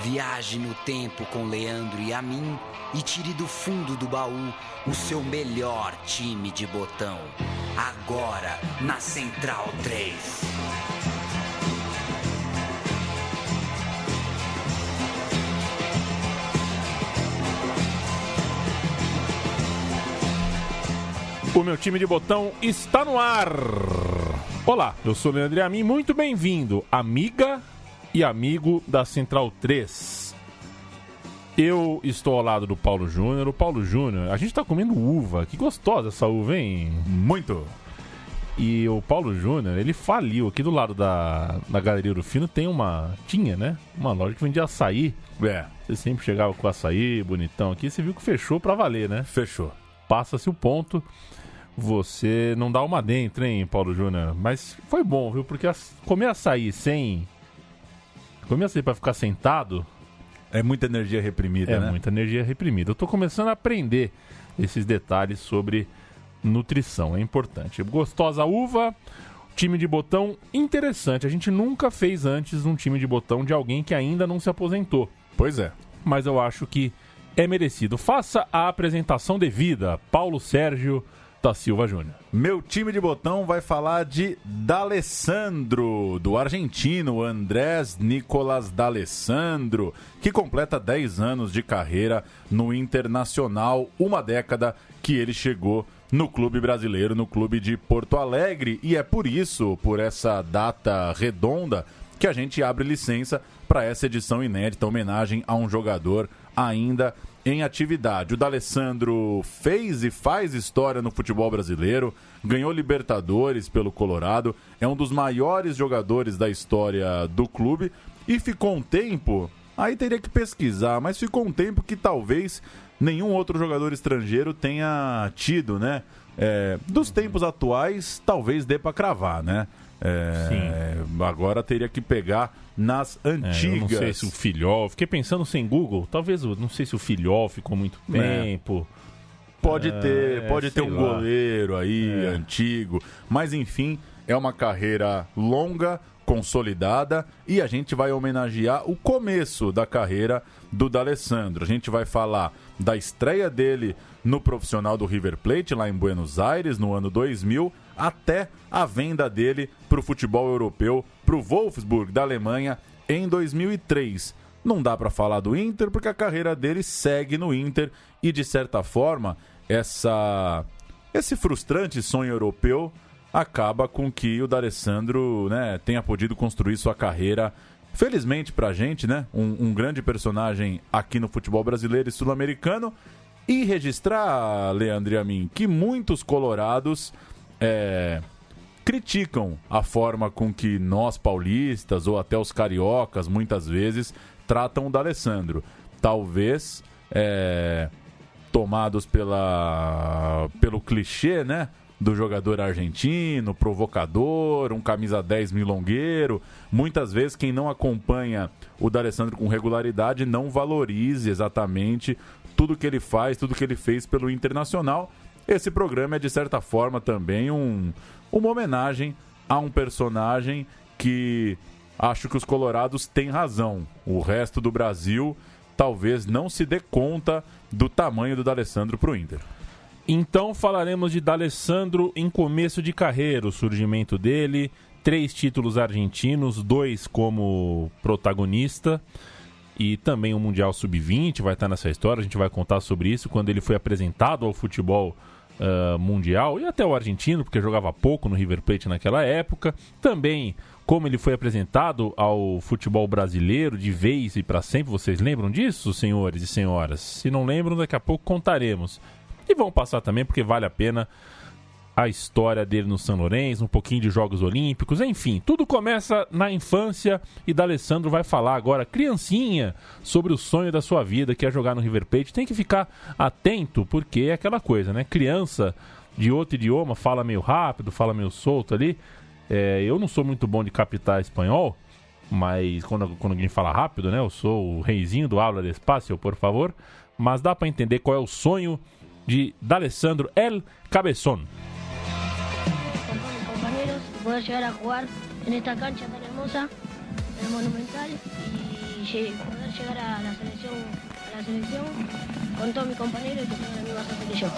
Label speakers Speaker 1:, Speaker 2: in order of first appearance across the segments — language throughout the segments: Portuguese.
Speaker 1: Viaje no tempo com Leandro e a mim e tire do fundo do baú o seu melhor time de botão. Agora na Central 3.
Speaker 2: O meu time de botão está no ar. Olá, eu sou o Leandro e a mim, muito bem-vindo, amiga e amigo da Central 3. Eu estou ao lado do Paulo Júnior. O Paulo Júnior, a gente tá comendo uva. Que gostosa essa uva, hein?
Speaker 3: Muito.
Speaker 2: E o Paulo Júnior, ele faliu. Aqui do lado da Galeria do Fino tinha, né? Uma loja que vendia açaí. Você sempre chegava com açaí, bonitão aqui. Você viu que fechou pra valer, né?
Speaker 3: Fechou.
Speaker 2: Passa-se o ponto. Você não dá uma dentro, hein, Paulo Júnior? Mas foi bom, viu? Porque comer açaí pra ficar sentado...
Speaker 3: É muita energia reprimida, né?
Speaker 2: É muita energia reprimida. Eu tô começando a aprender esses detalhes sobre nutrição, é importante. Gostosa uva, time de botão interessante. A gente nunca fez antes um time de botão de alguém que ainda não se aposentou.
Speaker 3: Pois é.
Speaker 2: Mas eu acho que é merecido. Faça a apresentação devida, Paulo Sérgio da Silva Júnior.
Speaker 3: Meu time de botão vai falar de D'Alessandro, do argentino Andrés Nicolás D'Alessandro, que completa 10 anos de carreira no Internacional, uma década que ele chegou no clube brasileiro, no clube de Porto Alegre, e é por isso, por essa data redonda, que a gente abre licença para essa edição inédita, homenagem a um jogador ainda em atividade. O D'Alessandro fez e faz história no futebol brasileiro, ganhou Libertadores pelo Colorado, é um dos maiores jogadores da história do clube e ficou um tempo, aí teria que pesquisar, mas ficou um tempo que talvez nenhum outro jogador estrangeiro tenha tido, né? Dos tempos atuais, talvez dê para cravar, né? Agora teria que pegar nas antigas.
Speaker 2: Eu não sei se o Filhol, fiquei pensando sem Google, talvez, não sei se o Filhol ficou muito tempo.
Speaker 3: Pode ter um goleiro aí antigo, mas enfim, é uma carreira longa, consolidada, e a gente vai homenagear o começo da carreira do D'Alessandro. A gente vai falar da estreia dele no profissional do River Plate, lá em Buenos Aires, no ano 2000, até a venda dele para o futebol europeu, para o Wolfsburg da Alemanha, em 2003. Não dá para falar do Inter, porque a carreira dele segue no Inter e, de certa forma, esse frustrante sonho europeu acaba com que o D'Alessandro, né, tenha podido construir sua carreira, felizmente pra gente, né, um grande personagem aqui no futebol brasileiro e sul-americano, e registrar, Leandro e a mim, que muitos colorados criticam a forma com que nós paulistas ou até os cariocas, muitas vezes, tratam o D'Alessandro. Talvez tomados pelo clichê, né, do jogador argentino, provocador, um camisa 10 milongueiro. Muitas vezes quem não acompanha o D'Alessandro com regularidade não valorize exatamente tudo que ele faz, tudo que ele fez pelo Internacional. Esse programa é, de certa forma, também uma homenagem a um personagem que acho que os colorados têm razão. O resto do Brasil talvez não se dê conta do tamanho do D'Alessandro para o Inter.
Speaker 2: Então falaremos de D'Alessandro em começo de carreira, o surgimento dele, 3 títulos argentinos, 2 como protagonista e também o Mundial Sub-20 vai estar nessa história, a gente vai contar sobre isso quando ele foi apresentado ao futebol mundial e até o argentino, porque jogava pouco no River Plate naquela época, também como ele foi apresentado ao futebol brasileiro de vez e para sempre. Vocês lembram disso, senhores e senhoras? Se não lembram, daqui a pouco contaremos. E vão passar também, porque vale a pena, a história dele no São Lourenço, um pouquinho de Jogos Olímpicos, enfim. Tudo começa na infância e D'Alessandro vai falar agora, criancinha, sobre o sonho da sua vida, que é jogar no River Plate. Tem que ficar atento, porque é aquela coisa, né? Criança de outro idioma, fala meio rápido, fala meio solto ali. Eu não sou muito bom de captar espanhol, mas quando alguém fala rápido, né? Eu sou o reizinho do habla despacio, por favor. Mas dá para entender qual é o sonho de D'Alessandro El Cabezón.
Speaker 4: Compañeros, poder llegar a jugar en esta cancha tan hermosa, el Monumental, y poder llegar a la selección con todos mis compañeros y que tengan la misma suerte que yo.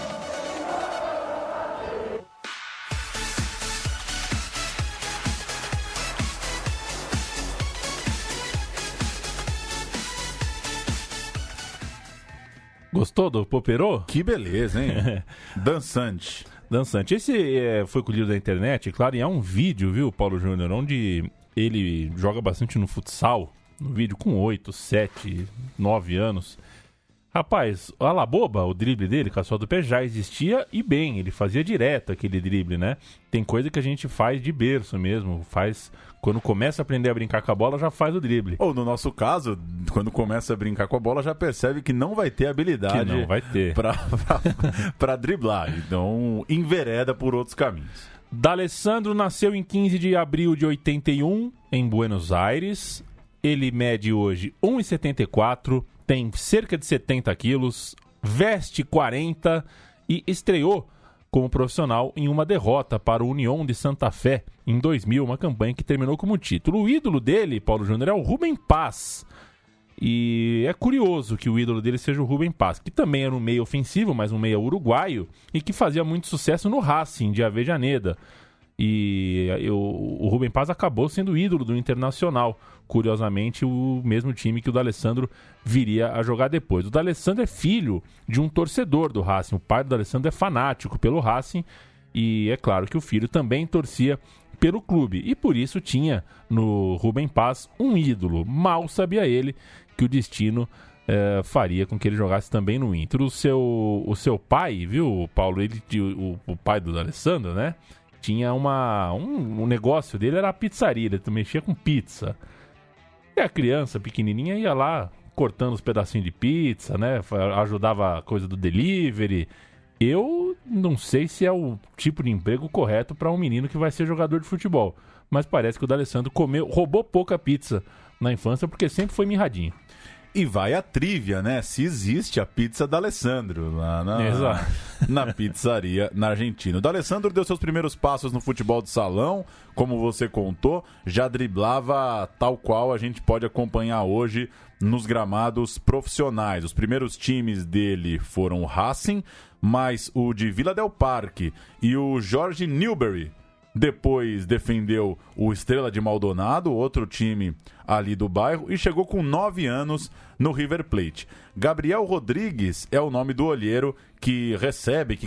Speaker 2: Gostou do Poperô?
Speaker 3: Que beleza, hein? Dançante.
Speaker 2: Dançante. Esse foi colhido da internet, claro, e é um vídeo, viu, Paulo Júnior, onde ele joga bastante no futsal, no vídeo com 8, 7, 9 anos. Rapaz, a La Boba, o drible dele, com a sola do pé, já existia e bem, ele fazia direto aquele drible, né? Tem coisa que a gente faz de berço mesmo, faz... Quando começa a aprender a brincar com a bola, já faz o drible.
Speaker 3: Ou no nosso caso, quando começa a brincar com a bola, já percebe que não vai ter habilidade
Speaker 2: que não vai ter.
Speaker 3: pra driblar. Então, envereda por outros caminhos.
Speaker 2: D'Alessandro nasceu em 15 de abril de 81, em Buenos Aires. Ele mede hoje 1,74, tem cerca de 70 quilos, veste 40 e estreou como profissional em uma derrota para o União de Santa Fé em 2000, uma campanha que terminou como título. O ídolo dele, Paulo Júnior, é o Rubem Paz. E é curioso que o ídolo dele seja o Rubem Paz, que também era um meio ofensivo, mas um meio uruguaio, e que fazia muito sucesso no Racing de Avejaneda. E o Rubem Paz acabou sendo ídolo do Internacional. Curiosamente, o mesmo time que o D'Alessandro viria a jogar depois. O D'Alessandro é filho de um torcedor do Racing. O pai do D'Alessandro é fanático pelo Racing. E é claro que o filho também torcia pelo clube. E por isso tinha no Rubem Paz um ídolo. Mal sabia ele que o destino faria com que ele jogasse também no Inter. O seu pai, viu, Paulo? O pai do D'Alessandro, né? Tinha um negócio dele, era a pizzaria, ele mexia com pizza. E a criança pequenininha ia lá cortando os pedacinhos de pizza, né? Ajudava a coisa do delivery. Eu não sei se é o tipo de emprego correto para um menino que vai ser jogador de futebol. Mas parece que o D'Alessandro roubou pouca pizza na infância porque sempre foi mirradinho.
Speaker 3: E vai a trívia, né? Se existe a pizza D'Alessandro lá na pizzaria na Argentina. O D'Alessandro deu seus primeiros passos no futebol de salão, como você contou, já driblava tal qual a gente pode acompanhar hoje nos gramados profissionais. Os primeiros times dele foram o Racing, mas o de Vila del Parque e o Jorge Newbery. Depois defendeu o Estrela de Maldonado, outro time ali do bairro, e chegou com 9 anos no River Plate. Gabriel Rodrigues é o nome do olheiro que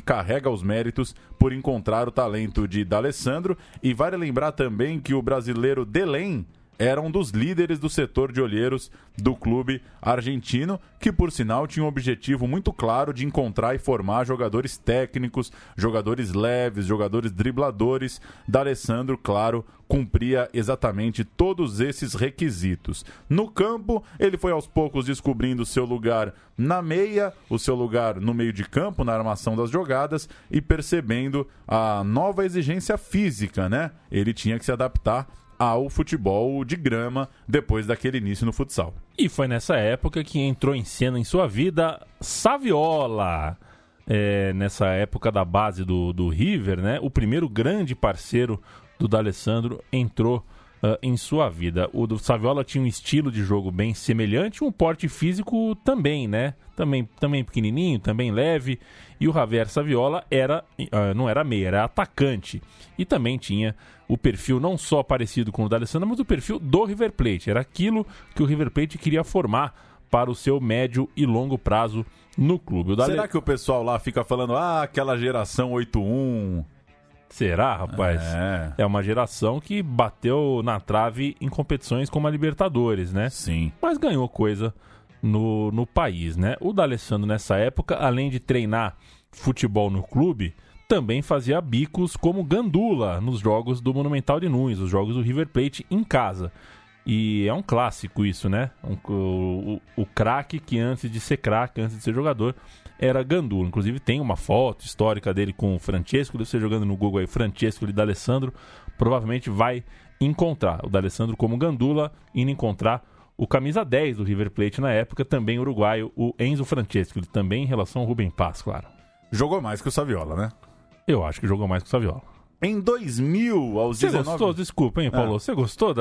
Speaker 3: carrega os méritos por encontrar o talento de D'Alessandro. E vale lembrar também que o brasileiro Delém era um dos líderes do setor de olheiros do clube argentino, que por sinal tinha um objetivo muito claro de encontrar e formar jogadores técnicos, jogadores leves, jogadores dribladores. D'Alessandro, claro, cumpria exatamente todos esses requisitos. No campo, ele foi aos poucos descobrindo o seu lugar na meia, o seu lugar no meio de campo, na armação das jogadas, e percebendo a nova exigência física, né? Ele tinha que se adaptar ao futebol de grama depois daquele início no futsal.
Speaker 2: E foi nessa época que entrou em cena em sua vida Saviola. Nessa época da base do River, né? O primeiro grande parceiro do D'Alessandro entrou em sua vida. O do Saviola tinha um estilo de jogo bem semelhante, um porte físico também, né? Também pequenininho, também leve. E o Javier Saviola não era meia, era atacante. E também tinha o perfil não só parecido com o D'Alessandro, mas o perfil do River Plate. Era aquilo que o River Plate queria formar para o seu médio e longo prazo no clube.
Speaker 3: Será que o pessoal lá fica falando, aquela geração 8-1...
Speaker 2: Será, rapaz? É uma geração que bateu na trave em competições como a Libertadores, né?
Speaker 3: Sim.
Speaker 2: Mas ganhou coisa no país, né? O D'Alessandro, nessa época, além de treinar futebol no clube, também fazia bicos como gandula nos jogos do Monumental de Nunes, os jogos do River Plate em casa. E é um clássico isso, né? O craque que antes de ser craque, antes de ser jogador, era gandula. Inclusive tem uma foto histórica dele com o Francesco, você jogando no Google aí, Francesco de D'Alessandro, provavelmente vai encontrar o D'Alessandro como gandula, indo encontrar o camisa 10 do River Plate na época, também uruguaio, o Enzo Francesco, ele também em relação ao Rubem Paz, claro.
Speaker 3: Jogou mais que o Saviola, né?
Speaker 2: Eu acho que jogou mais que o Saviola.
Speaker 3: Em 2000, aos 19...
Speaker 2: Você gostou? Desculpa, hein, Paulo? Você gostou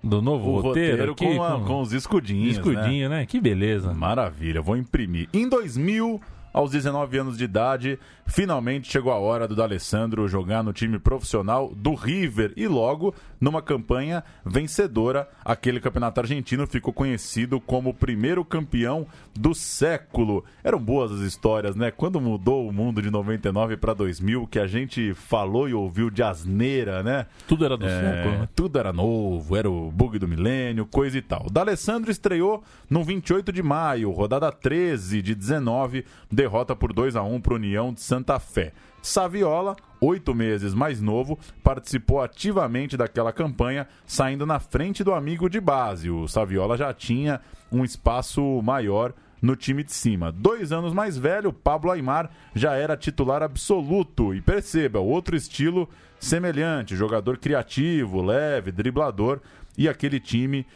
Speaker 2: Do novo roteiro aqui,
Speaker 3: com os escudinhos,
Speaker 2: escudinho, né? Que beleza.
Speaker 3: Maravilha, vou imprimir. Em 2000, aos 19 anos de idade, finalmente chegou a hora do D'Alessandro jogar no time profissional do River e logo, numa campanha vencedora, aquele campeonato argentino ficou conhecido como o primeiro campeão do século. Eram boas as histórias, né? Quando mudou o mundo de 99 para 2000, que a gente falou e ouviu de asneira, né?
Speaker 2: Tudo era do século, né?
Speaker 3: Tudo era novo, era o bug do milênio, coisa e tal. D'Alessandro estreou no 28 de maio, rodada 13 de 19, derrota por 2-1 para o União de Santa Fé. Saviola, 8 meses mais novo, participou ativamente daquela campanha, saindo na frente do amigo de base. O Saviola já tinha um espaço maior no time de cima. 2 anos mais velho, Pablo Aimar já era titular absoluto. E perceba, outro estilo semelhante, jogador criativo, leve, driblador. E aquele time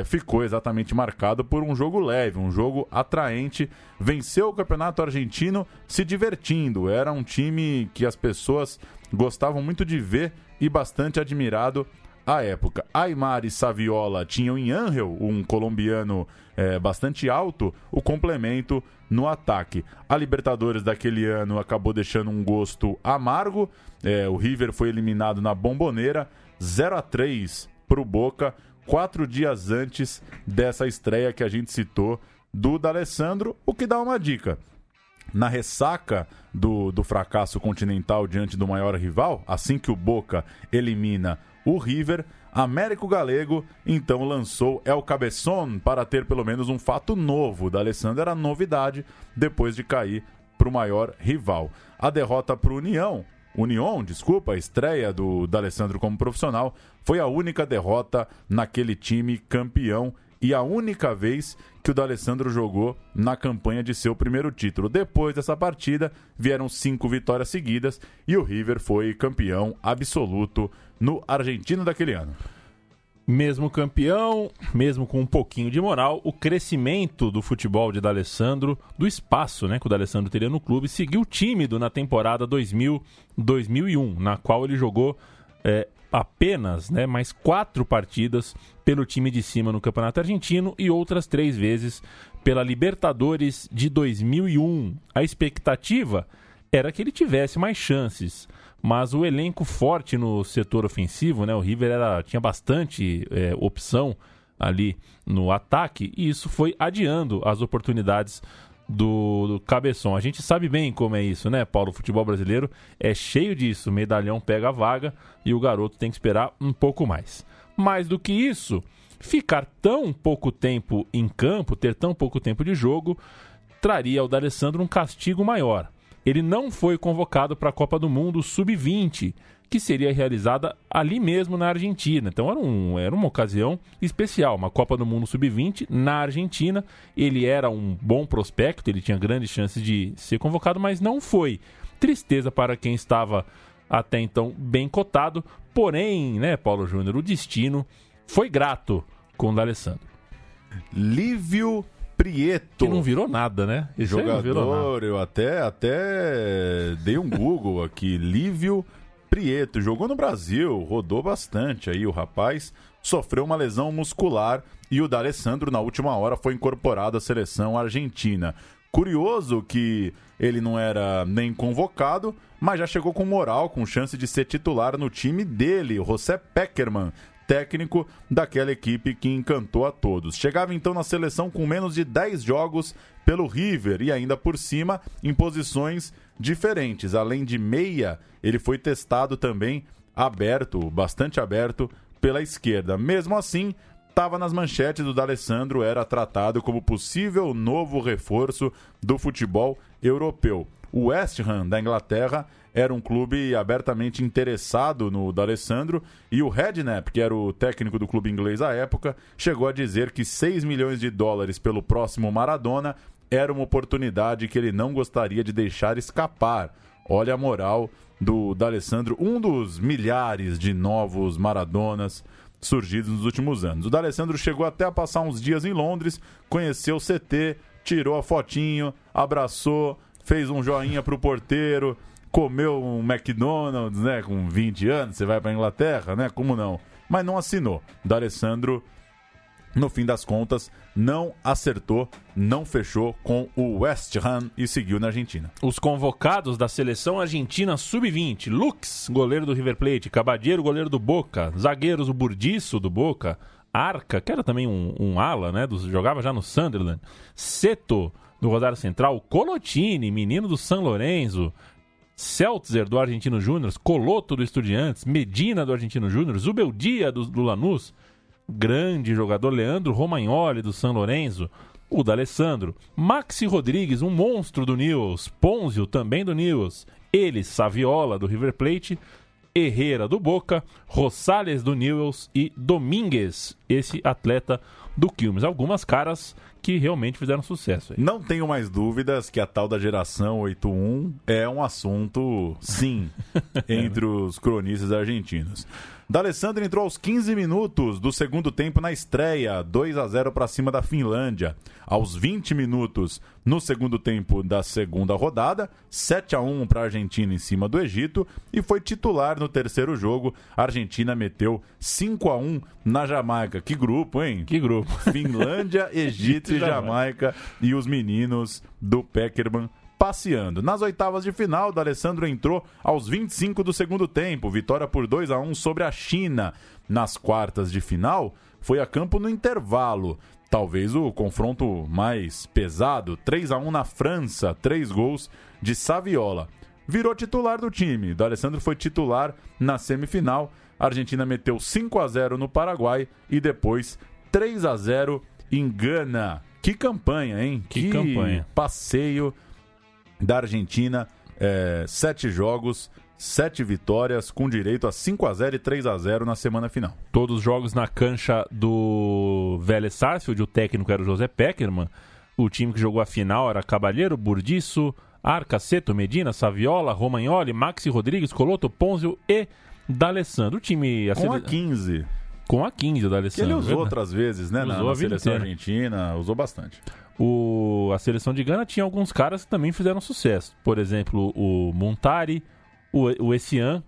Speaker 3: ficou exatamente marcado por um jogo leve, um jogo atraente. Venceu o campeonato argentino se divertindo. Era um time que as pessoas gostavam muito de ver e bastante admirado à época. Aimar e Saviola tinham em Ángel, um colombiano bastante alto, o complemento no ataque. A Libertadores daquele ano acabou deixando um gosto amargo. O River foi eliminado na Bombonera, 0-3 para o Boca, 4 dias antes dessa estreia que a gente citou do D'Alessandro, o que dá uma dica. Na ressaca do fracasso continental diante do maior rival, assim que o Boca elimina o River, Américo Galego então lançou El Cabeçón para ter pelo menos um fato novo. D'Alessandro era novidade depois de cair para o maior rival. A derrota para o União, a estreia do D'Alessandro como profissional, foi a única derrota naquele time campeão e a única vez que o D'Alessandro jogou na campanha de seu primeiro título. Depois dessa partida, vieram 5 vitórias seguidas e o River foi campeão absoluto no Argentino daquele ano.
Speaker 2: Mesmo campeão, mesmo com um pouquinho de moral, o crescimento do futebol de D'Alessandro, do espaço, né, que o D'Alessandro teria no clube, seguiu tímido na temporada 2000-2001, na qual ele jogou apenas mais 4 partidas pelo time de cima no Campeonato Argentino e outras 3 vezes pela Libertadores de 2001. A expectativa era que ele tivesse mais chances, mas o elenco forte no setor ofensivo, né, o River tinha bastante opção ali no ataque e isso foi adiando as oportunidades do Cabeçon. A gente sabe bem como é isso, né, Paulo? O futebol brasileiro é cheio disso. O medalhão pega a vaga e o garoto tem que esperar um pouco mais. Mais do que isso, ficar tão pouco tempo em campo, ter tão pouco tempo de jogo, traria ao D'Alessandro um castigo maior. Ele não foi convocado para a Copa do Mundo Sub-20, que seria realizada ali mesmo na Argentina. Então era uma ocasião especial, uma Copa do Mundo Sub-20 na Argentina. Ele era um bom prospecto, ele tinha grandes chances de ser convocado, mas não foi. Tristeza para quem estava até então bem cotado, porém, né, Paulo Júnior, o destino foi grato com o D'Alessandro.
Speaker 3: Lívio Prieto.
Speaker 2: Que não virou nada, né? Esse
Speaker 3: jogador, eu até dei um Google aqui. Lívio Prieto, jogou no Brasil, rodou bastante aí. O rapaz sofreu uma lesão muscular e o D'Alessandro, na última hora, foi incorporado à seleção argentina. Curioso que ele não era nem convocado, mas já chegou com moral, com chance de ser titular no time dele, o José Peckerman, técnico daquela equipe que encantou a todos. Chegava então na seleção com menos de 10 jogos pelo River e ainda por cima em posições diferentes. Além de meia, ele foi testado também bastante aberto pela esquerda. Mesmo assim, estava nas manchetes do D'Alessandro, era tratado como possível novo reforço do futebol europeu. O West Ham da Inglaterra era um clube abertamente interessado no D'Alessandro e o Redknapp, que era o técnico do clube inglês à época, chegou a dizer que 6 milhões de dólares pelo próximo Maradona era uma oportunidade que ele não gostaria de deixar escapar. Olha a moral do D'Alessandro, um dos milhares de novos Maradonas surgidos nos últimos anos. O D'Alessandro chegou até a passar uns dias em Londres, conheceu o CT, tirou a fotinho, abraçou, fez um joinha pro porteiro, comeu um McDonald's, né, com 20 anos, você vai pra Inglaterra, né, como não? mas não assinou. D'Alessandro, no fim das contas, não acertou, não fechou com o West Ham e seguiu na Argentina.
Speaker 2: Os convocados da seleção argentina sub-20: Lux, goleiro do River Plate; Caballero, goleiro do Boca; zagueiros, o Burdiço do Boca; Arca, que era também um ala, né, jogava já no Sunderland; Seto, do Rosário Central; Colotini, menino do San Lorenzo; Seltzer, do Argentino Júnior; Coloto, do Estudiantes; Medina, do Argentino Júnior; Zubeldia, do Lanús; grande jogador Leandro Romagnoli, do San Lorenzo; o D'Alessandro; Maxi Rodrigues, um monstro do Newell's; Ponzio, também do Newell's; ele, Saviola, do River Plate; Herrera, do Boca; Rosales, do Newell's; e Domingues, esse atleta do Quilmes. Algumas caras que realmente fizeram sucesso aí.
Speaker 3: Não tenho mais dúvidas que a tal da geração 81 é um assunto, sim, entre os cronistas argentinos. D'Alessandro entrou aos 15 minutos do segundo tempo na estreia, 2-0 para cima da Finlândia. Aos 20 minutos no segundo tempo da segunda rodada, 7-1 para a Argentina em cima do Egito, e foi titular no terceiro jogo. A Argentina meteu 5-1 na Jamaica. Que grupo, hein?
Speaker 2: Que grupo.
Speaker 3: Finlândia, Egito e Jamaica, e os meninos do Peckerman passeando. Nas oitavas de final, D'Alessandro entrou aos 25 do segundo tempo, vitória por 2-1 sobre a China. Nas quartas de final, foi a campo no intervalo, talvez o confronto mais pesado, 3-1 na França, 3 gols de Saviola. Virou titular do time. D'Alessandro foi titular na semifinal. A Argentina meteu 5-0 no Paraguai e depois 3-0 em Gana. Que campanha, hein?
Speaker 2: Que campanha.
Speaker 3: Passeio da Argentina, 7 jogos, 7 vitórias, com direito a 5-0 e 3-0 na semana final.
Speaker 2: Todos os jogos na cancha do Vélez Sarsfield, o técnico era o José Peckerman. O time que jogou a final era Caballero, Burdiço, Arca, Seto, Medina, Saviola, Romagnoli, Maxi Rodrigues, Coloto, Ponzio e D'Alessandro. O time...
Speaker 3: Com a 15.
Speaker 2: Com a 15, o D'Alessandro.
Speaker 3: Que ele usou outras vezes, né? Na seleção argentina, usou bastante.
Speaker 2: A seleção de Gana tinha alguns caras que também fizeram sucesso. Por exemplo, o Montari, o Essian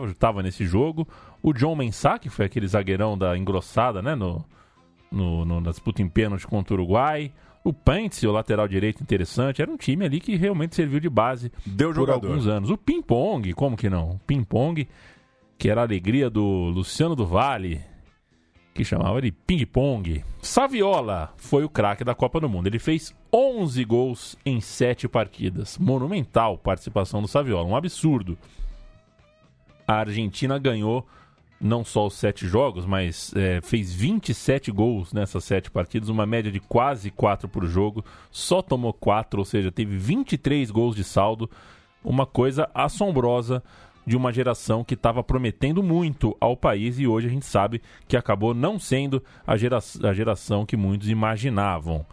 Speaker 2: estava nesse jogo. O John Mensah, que foi aquele zagueirão da engrossada, né? Na disputa em pênalti contra o Uruguai. O Pantz, o lateral direito, interessante. Era um time ali que realmente serviu de base por alguns anos. O Ping-Pong, como que não? O Ping-Pong, que era a alegria do Luciano do Vale, que chamava de ping-pong. Saviola foi o craque da Copa do Mundo. Ele fez 11 gols em 7 partidas. Monumental participação do Saviola, um absurdo. A Argentina ganhou não só os 7 jogos, mas fez 27 gols nessas 7 partidas, uma média de quase 4 por jogo. Só tomou 4, ou seja, teve 23 gols de saldo. Uma coisa assombrosa de uma geração que estava prometendo muito ao país, e hoje a gente sabe que acabou não sendo a geração que muitos imaginavam.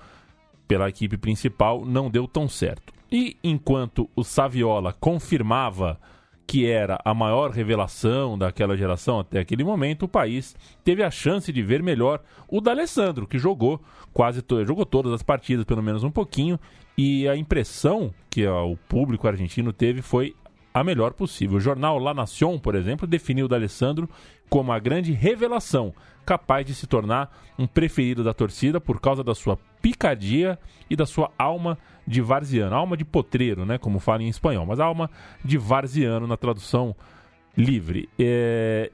Speaker 2: Pela equipe principal, não deu tão certo. E enquanto o Saviola confirmava que era a maior revelação daquela geração até aquele momento, o país teve a chance de ver melhor o D'Alessandro, que jogou jogou todas as partidas, pelo menos um pouquinho, e a impressão que o público argentino teve foi a melhor possível. O jornal La Nación, por exemplo, definiu o D'Alessandro como a grande revelação, capaz de se tornar um preferido da torcida por causa da sua picardia e da sua alma de varziano, alma de potreiro, né, como fala em espanhol, mas alma de varziano na tradução livre. E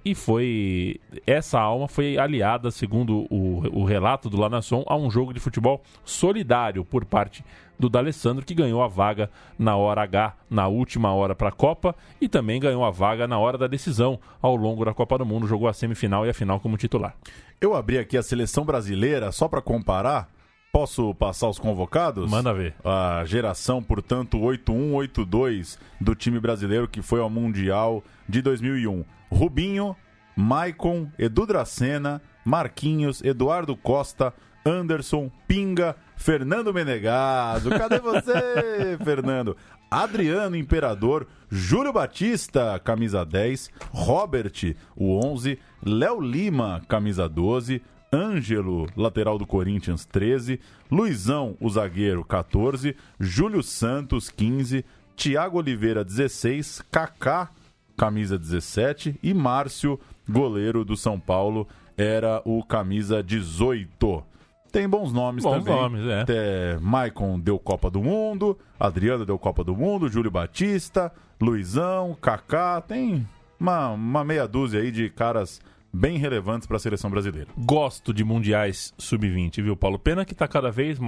Speaker 2: essa alma foi aliada, segundo o relato do La Nación, a um jogo de futebol solidário por parte do D'Alessandro, que ganhou a vaga na hora H, na última hora para a Copa, e também ganhou a vaga na hora da decisão ao longo da Copa do Mundo. Jogou a semifinal e a final como titular.
Speaker 3: Eu abri aqui a seleção brasileira só para comparar. Posso passar os convocados?
Speaker 2: Manda ver.
Speaker 3: A geração, portanto, 81-82 do time brasileiro que foi ao Mundial de 2001. Rubinho, Maicon, Edu Dracena, Marquinhos, Eduardo Costa, Anderson, Pinga, Fernando Menegaso. Cadê você, Fernando? Adriano Imperador, Júlio Batista, camisa 10, Robert, o 11, Léo Lima, camisa 12, Ângelo, lateral do Corinthians, 13, Luizão, o zagueiro, 14, Júlio Santos, 15, Thiago Oliveira, 16, Kaká, camisa 17, e Márcio, goleiro do São Paulo era o camisa 18. Tem bons nomes também.
Speaker 2: Nomes, é.
Speaker 3: Até Maicon deu Copa do Mundo, Adriano deu Copa do Mundo, Júlio Batista, Luizão, Kaká, tem uma meia dúzia aí de caras bem relevantes para a seleção brasileira.
Speaker 2: Gosto de mundiais sub-20, viu, Paulo? Pena que tá cada vez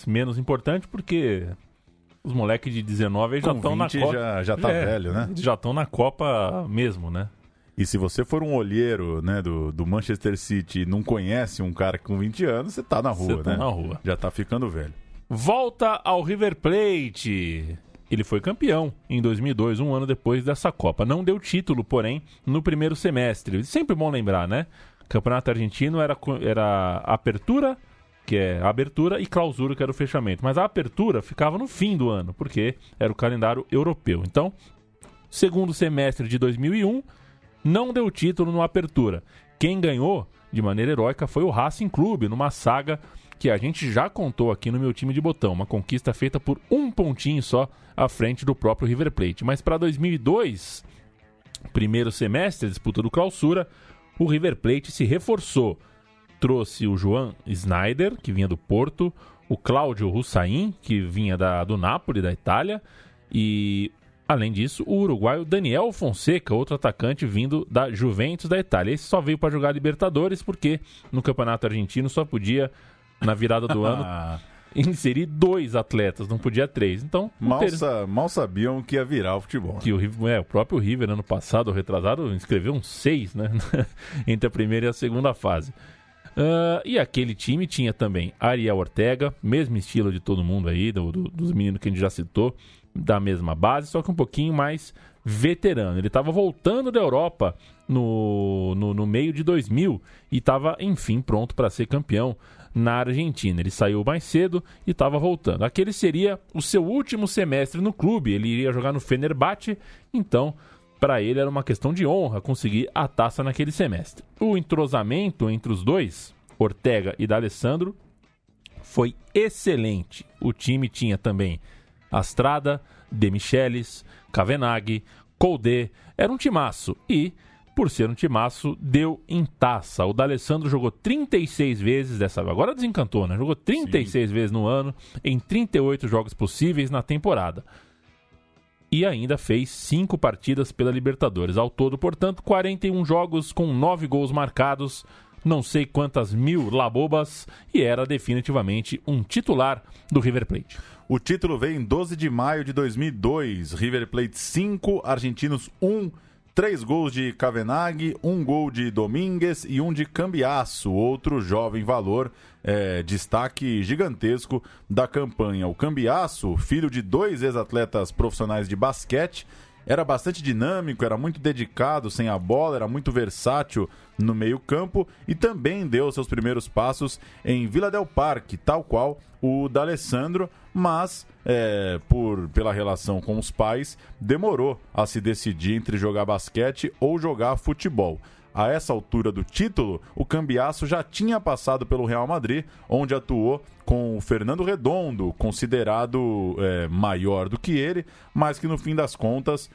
Speaker 2: menos importante, porque os moleques de 19 aí já estão na Copa.
Speaker 3: Já tá velho, né?
Speaker 2: Já estão na Copa mesmo, né?
Speaker 3: E se você for um olheiro, né, do Manchester City e não conhece um cara com 20 anos, você tá na rua,
Speaker 2: Você tá
Speaker 3: né?
Speaker 2: na rua.
Speaker 3: Já tá ficando velho.
Speaker 2: Volta ao River Plate. Ele foi campeão em 2002, um ano depois dessa Copa. Não deu título, porém, no primeiro semestre. Sempre bom lembrar, né? Campeonato argentino era apertura, que é a abertura, e clausura, que era o fechamento. Mas a apertura ficava no fim do ano, porque era o calendário europeu. Então, segundo semestre de 2001, não deu título no apertura. Quem ganhou, de maneira heróica, foi o Racing Clube, numa saga que a gente já contou aqui no Meu Time de Botão. Uma conquista feita por um pontinho só à frente do próprio River Plate. Mas para 2002, primeiro semestre, disputa do clausura, o River Plate se reforçou. Trouxe o João Snyder, que vinha do Porto, o Cláudio Hussain, que vinha do Napoli, da Itália, e, além disso, o uruguaio Daniel Fonseca, outro atacante vindo da Juventus da Itália. Esse só veio para jogar Libertadores, porque no Campeonato Argentino só podia, na virada do ano, inserir 2 atletas, não podia 3. Então,
Speaker 3: mal sabiam que ia virar o futebol.
Speaker 2: Que o próprio River, ano passado, retrasado, inscreveu uns 6, né? Entre a primeira e a segunda fase. E aquele time tinha também Ariel Ortega, mesmo estilo de todo mundo aí, dos meninos que a gente já citou, da mesma base, só que um pouquinho mais veterano. Ele estava voltando da Europa no meio de 2000 e estava, enfim, pronto para ser campeão na Argentina. Ele saiu mais cedo e estava voltando. Aquele seria o seu último semestre no clube. Ele iria jogar no Fenerbahçe, então para ele era uma questão de honra conseguir a taça naquele semestre. O entrosamento entre os dois, Ortega e D'Alessandro, foi excelente. O time tinha também Astrada, De Michelis, Cavenaghi, Koldé. Era um timaço e, por ser um timaço, deu em taça. O D'Alessandro jogou 36 vezes dessa vez. Agora desencantou, né? Jogou 36 vezes no ano, em 38 jogos possíveis na temporada. E ainda fez 5 partidas pela Libertadores. Ao todo, portanto, 41 jogos com 9 gols marcados, não sei quantas mil labobas, e era definitivamente um titular do River Plate.
Speaker 3: O título veio em 12 de maio de 2002. River Plate 5, Argentinos 1, 3 gols de Cavenaghi, 1 gol de Domingues e 1 de Cambiasso, outro jovem valor, destaque gigantesco da campanha. O Cambiasso, filho de 2 ex-atletas profissionais de basquete, era bastante dinâmico, era muito dedicado sem a bola, era muito versátil no meio-campo e também deu seus primeiros passos em Vila del Parque, tal qual o D'Alessandro, mas pela relação com os pais, demorou a se decidir entre jogar basquete ou jogar futebol. A essa altura do título, o Cambiasso já tinha passado pelo Real Madrid, onde atuou com o Fernando Redondo, considerado maior do que ele, mas que no fim das contas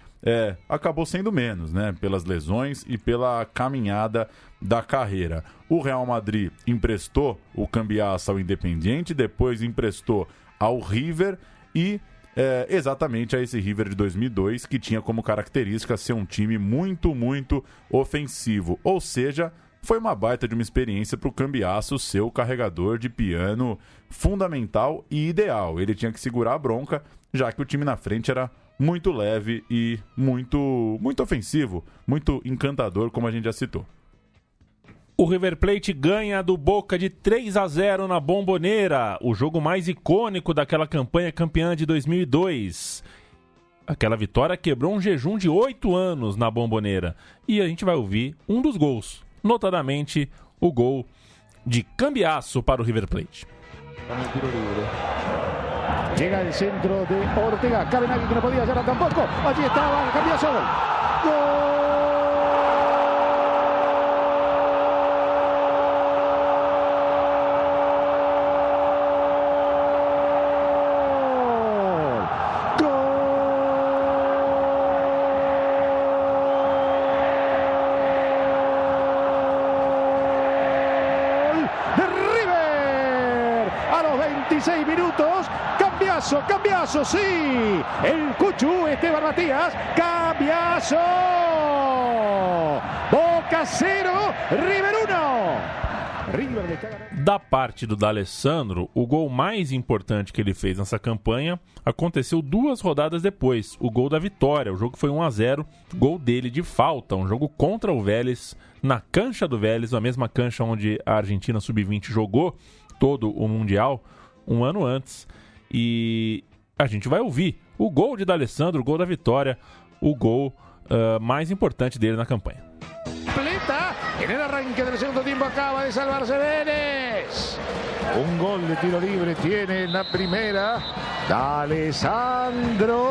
Speaker 3: acabou sendo menos, né? Pelas lesões e pela caminhada da carreira. O Real Madrid emprestou o Cambiasso ao Independiente, depois emprestou ao River e exatamente a esse River de 2002, que tinha como característica ser um time muito, muito ofensivo. Ou seja, foi uma baita de uma experiência para o Cambiasso ser o carregador de piano fundamental e ideal. Ele tinha que segurar a bronca, já que o time na frente era muito leve e muito, muito ofensivo, muito encantador, como a gente já citou.
Speaker 2: O River Plate ganha do Boca de 3-0 na Bombonera, o jogo mais icônico daquela campanha campeã de 2002. Aquela vitória quebrou um jejum de 8 anos na Bombonera. E a gente vai ouvir um dos gols, notadamente o gol de Cambiasso para o River Plate.
Speaker 5: Llega el centro de Ortega, Cavenaghi que no podía llegar tampoco. Allí estaba Cambiasso. ¡Gol! 26 minutos. Cambiazo, sí. El Cuchu, Esteban Matías. Cambiazo. Boca 0, River 1.
Speaker 2: Da parte do D'Alessandro, o gol mais importante que ele fez nessa campanha aconteceu 2 rodadas depois, o gol da vitória. O jogo foi 1-0, gol dele de falta, um jogo contra o Vélez, na cancha do Vélez, na mesma cancha onde a Argentina Sub-20 jogou todo o Mundial, um ano antes. E a gente vai ouvir o gol de D'Alessandro, o gol da vitória, o gol mais importante dele na campanha.
Speaker 5: En el arranque del segundo tiempo acaba de salvarse Vélez. Un gol de tiro libre tiene en la primera D'Alessandro.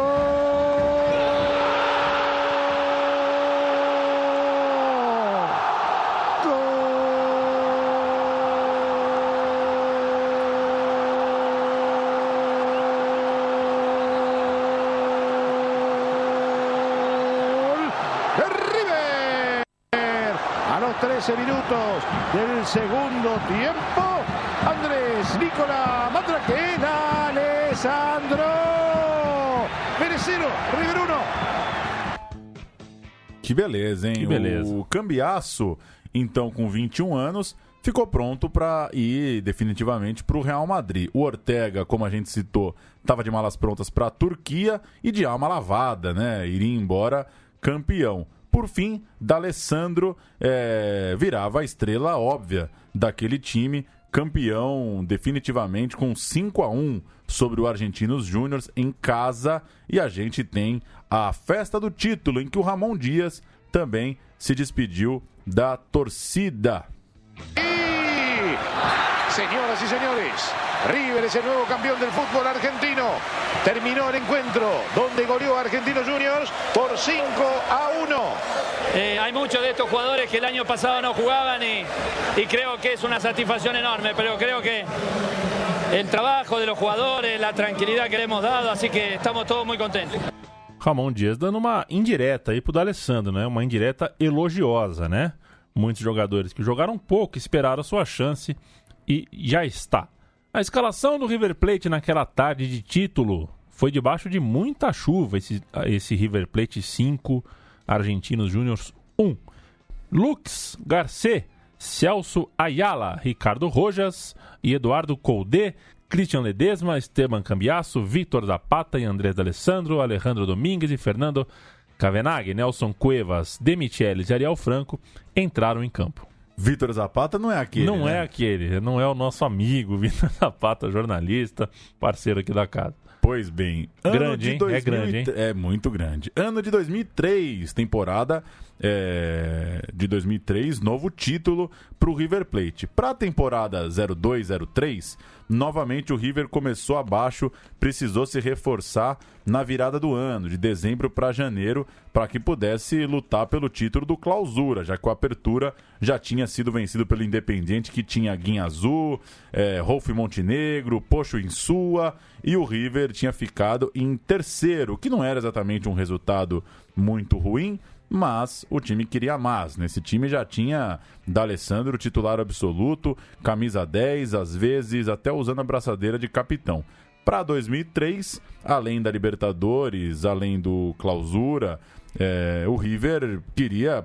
Speaker 5: A los 13 minutos del segundo tiempo, Andrés Nicolás Mandrake, D'Alessandro. Vélez 0, River 1.
Speaker 3: Que beleza, hein?
Speaker 2: Que beleza.
Speaker 3: O Cambiasso, então, com 21 anos, ficou pronto para ir definitivamente para o Real Madrid. O Ortega, como a gente citou, estava de malas prontas para a Turquia e de alma lavada, né? Iria embora campeão. Por fim, D'Alessandro virava a estrela óbvia daquele time, campeão definitivamente com 5-1 sobre o Argentinos Júnior em casa. E a gente tem a festa do título, em que o Ramon Dias também se despediu da torcida.
Speaker 5: Señoras y señores, River es el nuevo campeón del fútbol argentino. Terminó el encuentro donde goleó a Argentinos Juniors por 5-1.
Speaker 6: Hay muchos de estos jugadores que el año pasado no jugaban y creo que es una satisfacción enorme, pero creo que el trabajo de los jugadores, la tranquilidad que le hemos dado, así que estamos todos muy contentos.
Speaker 2: Ramon Dias dando uma indireta aí pro D'Alessandro, né? Uma indireta elogiosa, né? Muitos jogadores que jogaram pouco esperaram a sua chance e já está. A escalação do River Plate naquela tarde de título foi debaixo de muita chuva, esse River Plate 5, Argentinos Júniors 1. Lux Garcê, Celso Ayala, Ricardo Rojas e Eduardo Coldé, Christian Ledesma, Esteban Cambiasso, Vitor Zapata e Andrés D'Alessandro, Alejandro Domingues e Fernando Cavenaghi, Nelson Cuevas, De Michelis e Ariel Franco entraram em campo.
Speaker 3: Vitor Zapata não é aquele,
Speaker 2: Não é aquele, não é o nosso amigo Vitor Zapata, jornalista, parceiro aqui da casa.
Speaker 3: Pois bem, ano
Speaker 2: grande,
Speaker 3: de
Speaker 2: hein?
Speaker 3: 2000...
Speaker 2: É grande, hein?
Speaker 3: É muito grande. Ano de 2003, temporada de 2003, novo título para o River Plate. Para a temporada 02-03, novamente o River começou abaixo, precisou se reforçar na virada do ano, de dezembro para janeiro, para que pudesse lutar pelo título do Clausura, já que o Apertura já tinha sido vencido pelo Independiente, que tinha Guinha Azul, Rolf Montenegro, Pocho Insua, e o River tinha ficado em terceiro, que não era exatamente um resultado muito ruim, mas o time queria mais. Nesse time já tinha D'Alessandro, titular absoluto, camisa 10, às vezes até usando a braçadeira de capitão. Para 2003, além da Libertadores, além do Clausura, o River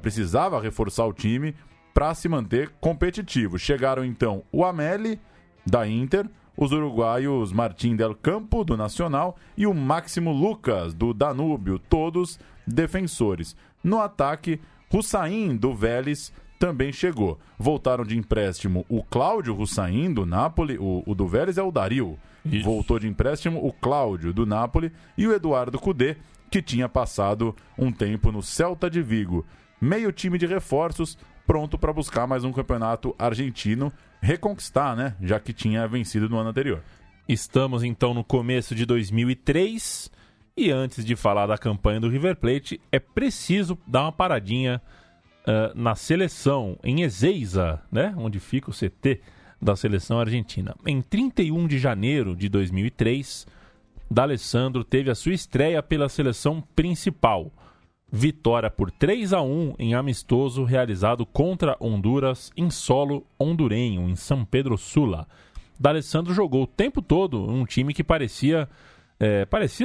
Speaker 3: precisava reforçar o time para se manter competitivo. Chegaram então o Amelli, da Inter, os uruguaios Martín del Campo, do Nacional, e o Máximo Lucas, do Danúbio, todos defensores. No ataque, Hussain, do Vélez, também chegou. Voltaram de empréstimo o Cláudio Hussain, do Napoli, o do Vélez é o Dario. Isso. Voltou de empréstimo o Cláudio, do Napoli, e o Eduardo Cudê, que tinha passado um tempo no Celta de Vigo. Meio time de reforços, pronto para buscar mais um campeonato argentino, reconquistar, né? Já que tinha vencido no ano anterior.
Speaker 2: Estamos então no começo de 2003 e antes de falar da campanha do River Plate, é preciso dar uma paradinha na seleção, em Ezeiza, né? Onde fica o CT da seleção argentina. Em 31 de janeiro de 2003, D'Alessandro teve a sua estreia pela seleção principal. Vitória por 3-1 em amistoso realizado contra Honduras em solo hondurenho, em São Pedro Sula. D'Alessandro jogou o tempo todo um time que parecia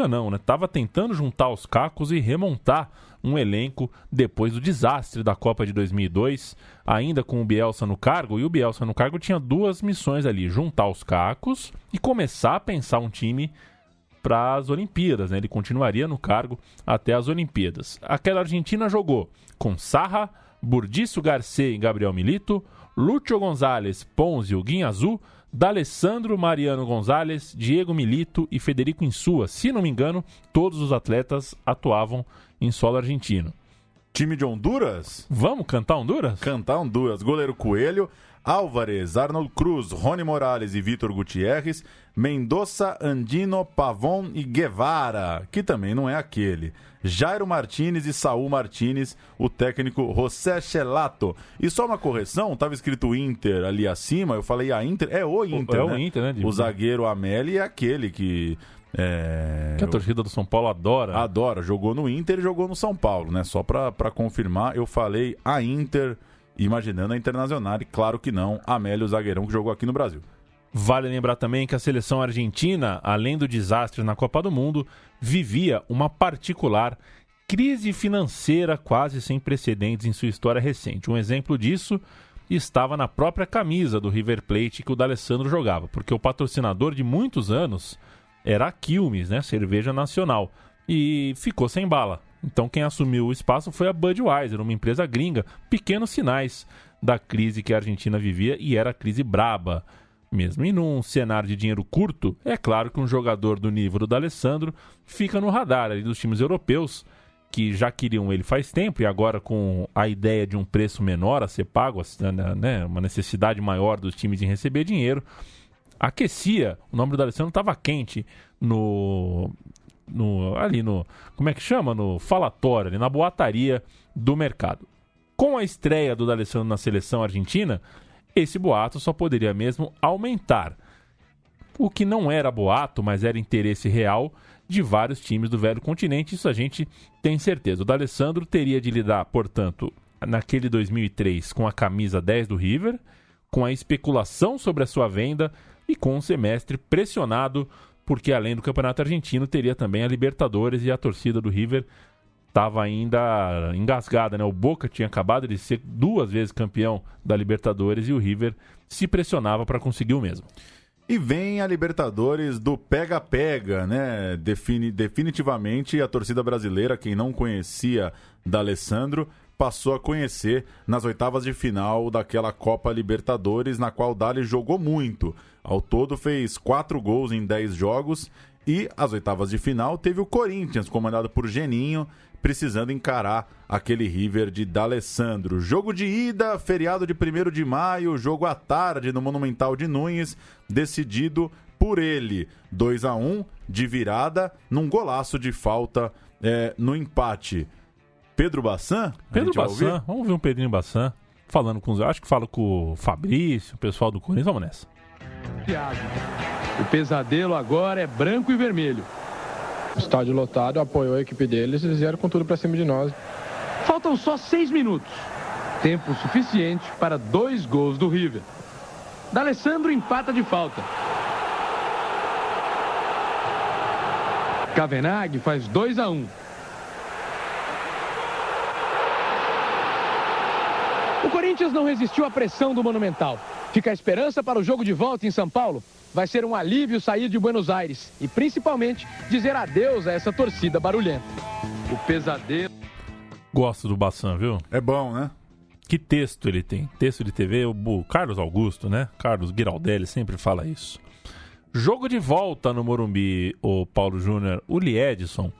Speaker 2: não, né? Tava tentando juntar os cacos e remontar um elenco depois do desastre da Copa de 2002, ainda com o Bielsa no cargo. E o Bielsa no cargo tinha duas missões ali: juntar os cacos e começar a pensar um time para as Olimpíadas, né? Ele continuaria no cargo até as Olimpíadas. Aquela Argentina jogou com Sarra, Burdiço Garcê e Gabriel Milito, Lúcio Gonzalez, Ponzio, Guinazú, D'Alessandro, Mariano Gonzalez, Diego Milito e Federico Insua. Se não me engano, todos os atletas atuavam em solo argentino.
Speaker 3: Time de Honduras?
Speaker 2: Vamos cantar Honduras?
Speaker 3: Cantar Honduras. Goleiro Coelho, Álvares, Arnold Cruz, Rony Morales e Vitor Gutierrez, Mendoza, Andino, Pavon e Guevara, que também não é aquele. Jairo Martínez e Saúl Martínez, o técnico José Chelato. E só uma correção, estava escrito Inter ali acima, eu falei a Inter, é o Inter,
Speaker 2: é
Speaker 3: né?
Speaker 2: O Inter, né?
Speaker 3: O zagueiro Amélie é aquele que...
Speaker 2: que a torcida do São Paulo adora.
Speaker 3: Adora, jogou no Inter e jogou no São Paulo, né? Só para confirmar, eu falei a Inter, imaginando a Internacional, e claro que não, Amélio, o zagueirão que jogou aqui no Brasil.
Speaker 2: Vale lembrar também que a seleção argentina, além do desastre na Copa do Mundo, vivia uma particular crise financeira quase sem precedentes em sua história recente. Um exemplo disso estava na própria camisa do River Plate que o D'Alessandro jogava, porque o patrocinador de muitos anos era a Quilmes, né, cerveja nacional, e ficou sem bala. Então quem assumiu o espaço foi a Budweiser, uma empresa gringa. Pequenos sinais da crise que a Argentina vivia, e era crise braba mesmo. E num cenário de dinheiro curto, é claro que um jogador do nível do D'Alessandro fica no radar ali dos times europeus, que já queriam ele faz tempo, e agora com a ideia de um preço menor a ser pago, né, uma necessidade maior dos times em receber dinheiro, aquecia. O nome do D'Alessandro estava quente como é que chama? No falatório, ali na boataria do mercado. Com a estreia do D'Alessandro na seleção argentina, esse boato só poderia mesmo aumentar. O que não era boato, mas era interesse real de vários times do velho continente, isso a gente tem certeza. O D'Alessandro teria de lidar, portanto, naquele 2003 com a camisa 10 do River, com a especulação sobre a sua venda e com um semestre pressionado, porque além do Campeonato Argentino teria também a Libertadores, e a torcida do River estava ainda engasgada, né? O Boca tinha acabado de ser 2 vezes campeão da Libertadores e o River se pressionava para conseguir o mesmo.
Speaker 3: E vem a Libertadores do pega-pega, né? Definitivamente a torcida brasileira, quem não conhecia D'Alessandro, passou a conhecer nas oitavas de final daquela Copa Libertadores, na qual o Dali jogou muito. Ao todo fez 4 gols em 10 jogos, e as oitavas de final teve o Corinthians, comandado por Geninho, precisando encarar aquele River de D'Alessandro. Jogo de ida, feriado de 1º de maio, jogo à tarde no Monumental de Núñez, decidido por ele. 2-1 de virada, num golaço de falta no empate. Pedro Bassan?
Speaker 2: Pedro Bassan, vamos ver um Pedrinho Bassan falando acho que fala com o Fabrício, o pessoal do Corinthians. Vamos nessa.
Speaker 7: O pesadelo agora é branco e vermelho.
Speaker 8: Estádio lotado, apoiou a equipe deles, eles vieram com tudo pra cima de nós.
Speaker 7: Faltam só 6 minutos. Tempo suficiente para 2 gols do River. D'Alessandro empata de falta. Cavenaghi faz 2-1. O Corinthians não resistiu à pressão do Monumental. Fica a esperança para o jogo de volta em São Paulo. Vai ser um alívio sair de Buenos Aires e, principalmente, dizer adeus a essa torcida barulhenta. O pesadelo...
Speaker 2: Gosto do Bassan, viu?
Speaker 3: É bom, né?
Speaker 2: Que texto ele tem. Texto de TV, o Carlos Augusto, né? Carlos Giraldelli sempre fala isso. Jogo de volta no Morumbi, o Paulo Júnior. O Liedson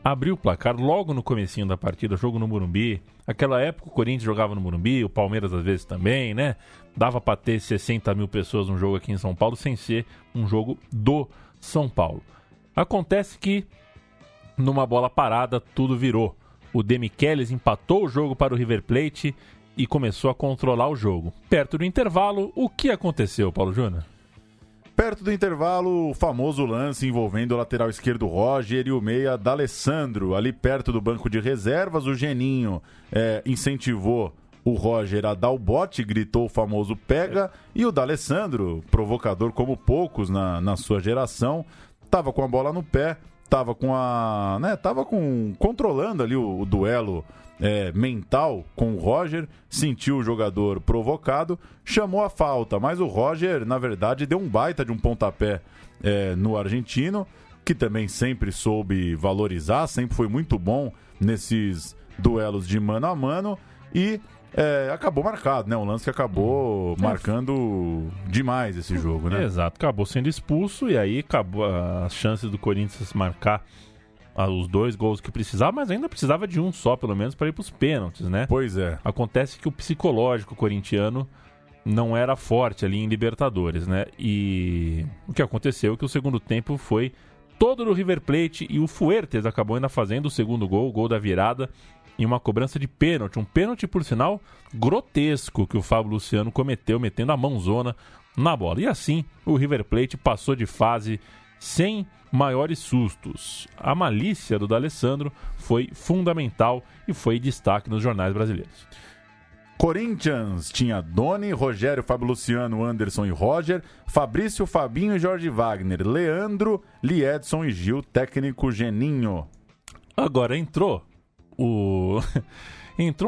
Speaker 2: abriu o placar logo no comecinho da partida, jogo no Morumbi. Aquela época o Corinthians jogava no Morumbi, o Palmeiras às vezes também, né? Dava pra ter 60 mil pessoas num jogo aqui em São Paulo sem ser um jogo do São Paulo. Acontece que numa bola parada tudo virou. O Demichelis empatou o jogo para o River Plate e começou a controlar o jogo. Perto do intervalo, o que aconteceu, Paulo Júnior?
Speaker 3: Perto do intervalo, o famoso lance envolvendo o lateral esquerdo Roger e o meia D'Alessandro. Ali perto do banco de reservas, o Geninho incentivou o Roger a dar o bote, gritou o famoso pega, e o D'Alessandro, provocador como poucos na sua geração, estava com a bola no pé, estava controlando ali o duelo mental com o Roger, sentiu o jogador provocado, chamou a falta, mas o Roger, na verdade, deu um baita de um pontapé no argentino, que também sempre soube valorizar, sempre foi muito bom nesses duelos de mano a mano, e acabou marcado, né? Um lance que acabou marcando demais esse jogo, né?
Speaker 2: Exato, acabou sendo expulso, e aí acabou as chances do Corinthians marcar os 2 gols que precisava, mas ainda precisava de um só, pelo menos, para ir para os pênaltis, né?
Speaker 3: Pois é.
Speaker 2: Acontece que o psicológico corintiano não era forte ali em Libertadores, né? E o que aconteceu é que o segundo tempo foi todo do River Plate, e o Fuertes acabou ainda fazendo o segundo gol, o gol da virada, em uma cobrança de pênalti. Um pênalti, por sinal, grotesco que o Fábio Luciano cometeu, metendo a mãozona na bola. E assim, o River Plate passou de fase sem maiores sustos. A malícia do D'Alessandro foi fundamental e foi destaque nos jornais brasileiros.
Speaker 3: Corinthians tinha Doni, Rogério, Fábio Luciano, Anderson e Roger, Fabrício, Fabinho e Jorge Wagner, Leandro, Liedson e Gil, técnico Geninho.
Speaker 2: Agora entrou um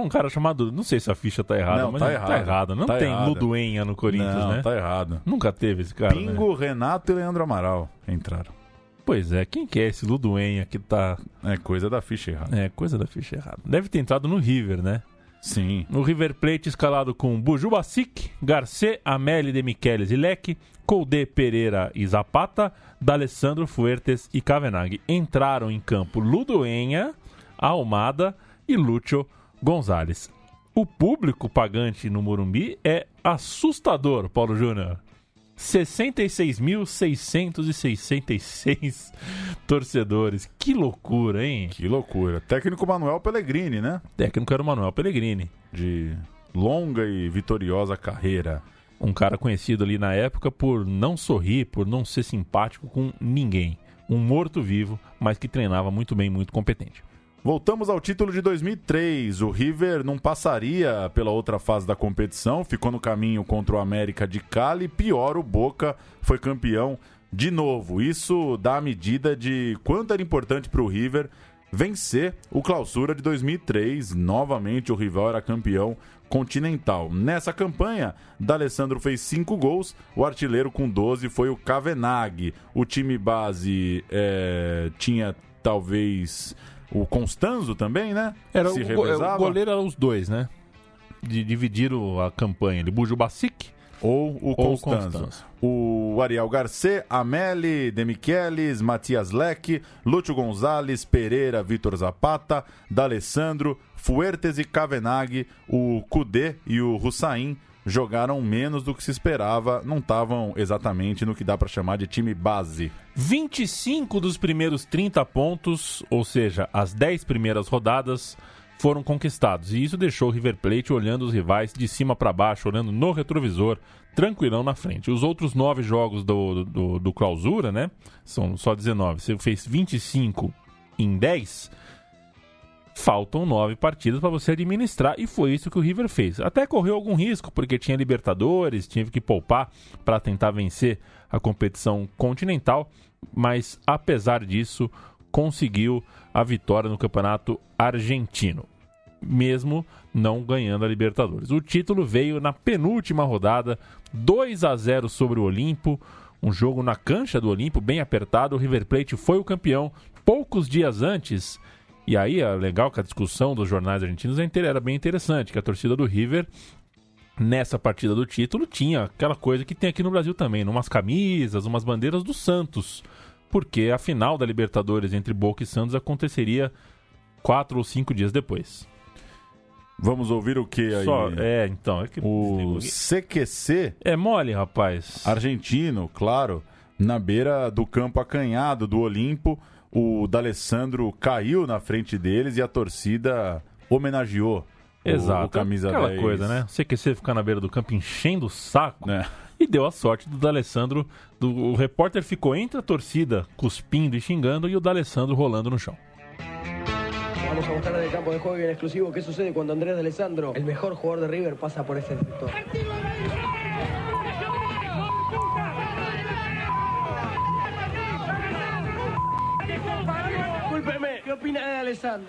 Speaker 2: cara chamado... Não sei se a ficha tá errada, mas tá errada. Não
Speaker 3: tá
Speaker 2: tem
Speaker 3: errada.
Speaker 2: Luduenha no Corinthians,
Speaker 3: não,
Speaker 2: né?
Speaker 3: Tá errado.
Speaker 2: Nunca teve esse cara,
Speaker 3: Pingo,
Speaker 2: né?
Speaker 3: Renato e Leandro Amaral entraram.
Speaker 2: Pois é, quem que é esse Luduenha que tá...
Speaker 3: É coisa da ficha errada.
Speaker 2: É, coisa da ficha errada. Deve ter entrado no River, né?
Speaker 3: Sim.
Speaker 2: No River Plate escalado com Bujubasic, Garcê, Amélie de Michelis e Leque, Koldé, Pereira e Zapata, D'Alessandro, Fuertes e Cavenaghi. Entraram em campo Luduenha, Almada e Lúcio Gonzalez. O público pagante no Morumbi é assustador, Paulo Júnior. 66.666 torcedores. Que loucura, hein?
Speaker 3: Que loucura. Técnico Manuel Pellegrini, né?
Speaker 2: Técnico era o Manuel Pellegrini.
Speaker 3: De longa e vitoriosa carreira.
Speaker 2: Um cara conhecido ali na época por não sorrir, por não ser simpático com ninguém. Um morto-vivo, mas que treinava muito bem, muito competente.
Speaker 3: Voltamos ao título de 2003. O River não passaria pela outra fase da competição, ficou no caminho contra o América de Cali. Pior, o Boca foi campeão de novo. Isso dá a medida de quanto era importante para o River vencer o Clausura de 2003. Novamente o rival era campeão continental. Nessa campanha, D'Alessandro fez 5 gols, o artilheiro com 12 foi o Cavenaghi. O time base tinha talvez... O Constanzo também, né?
Speaker 2: Se revezava. O goleiro era os dois, né? Dividiram a campanha de Bujubasic
Speaker 3: ou o Constanzo. O Ariel Garcê, Amélie de Michelis, Matias Leque, Lúcio Gonzalez, Pereira, Vitor Zapata, D'Alessandro, Fuertes e Cavenaghi. O Koudé e o Hussain jogaram menos do que se esperava, não estavam exatamente no que dá para chamar de time base.
Speaker 2: 25 dos primeiros 30 pontos, ou seja, as 10 primeiras rodadas, foram conquistados. E isso deixou o River Plate olhando os rivais de cima para baixo, olhando no retrovisor, tranquilão na frente. Os outros 9 jogos do Clausura, né? São só 19. Você fez 25 em 10... Faltam 9 partidas para você administrar, e foi isso que o River fez. Até correu algum risco, porque tinha Libertadores, tinha que poupar para tentar vencer a competição continental, mas apesar disso, conseguiu a vitória no Campeonato Argentino, mesmo não ganhando a Libertadores. O título veio na penúltima rodada, 2-0 sobre o Olimpo, um jogo na cancha do Olimpo, bem apertado. O River Plate foi o campeão poucos dias antes. E aí é legal que a discussão dos jornais argentinos era bem interessante, que a torcida do River, nessa partida do título, tinha aquela coisa que tem aqui no Brasil também, umas camisas, umas bandeiras do Santos, porque a final da Libertadores entre Boca e Santos aconteceria 4 ou 5 dias depois.
Speaker 3: Vamos ouvir o que aí? O CQC...
Speaker 2: É mole, rapaz.
Speaker 3: Argentino, claro, na beira do campo acanhado do Olimpo. O D'Alessandro caiu na frente deles e a torcida homenageou.
Speaker 2: Exato,
Speaker 3: o camisa
Speaker 2: aquela
Speaker 3: 10.
Speaker 2: coisa, né? Você quer ficar na beira do campo enchendo o saco, e deu a sorte do D'Alessandro. O repórter ficou entre a torcida cuspindo e xingando e o D'Alessandro rolando no chão.
Speaker 9: Vamos a mostrar en el campo de juego en exclusivo qué sucede cuando Andrés D'Alessandro, el mejor jugador de River, pasa por este sector. Discúlpeme, ¿qué opina de D'Alessandro?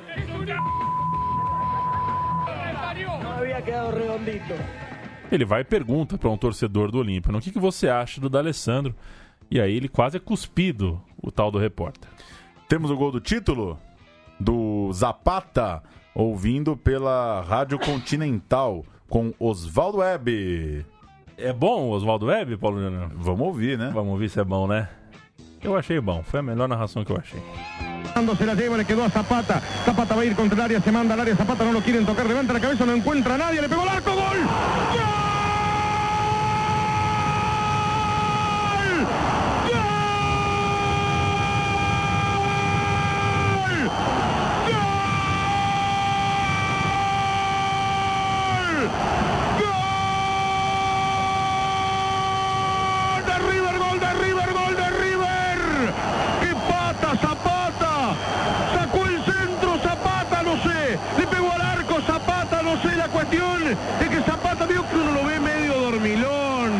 Speaker 9: No había quedado redondito.
Speaker 2: Ele vai e pergunta para um torcedor do Olímpia, o que você acha do D'Alessandro? E aí ele quase é cuspido, o tal do repórter.
Speaker 3: Temos o gol do título do Zapata, ouvindo pela Rádio Continental, com Osvaldo Webb.
Speaker 2: É bom o Osvaldo Webb, Paulo Júnior?
Speaker 3: Vamos ouvir, né?
Speaker 2: Vamos ouvir se é bom, né? Eu achei bom, foi a melhor narração que eu achei.
Speaker 10: Se la lleva, le quedó a Zapata. Zapata va a ir contra el área, se manda al área. Zapata no lo quieren tocar, levanta la cabeza, no encuentra a nadie, le pegó el arco, gol. ¡Gol! Es que Zapata vio que uno lo ve medio dormilón,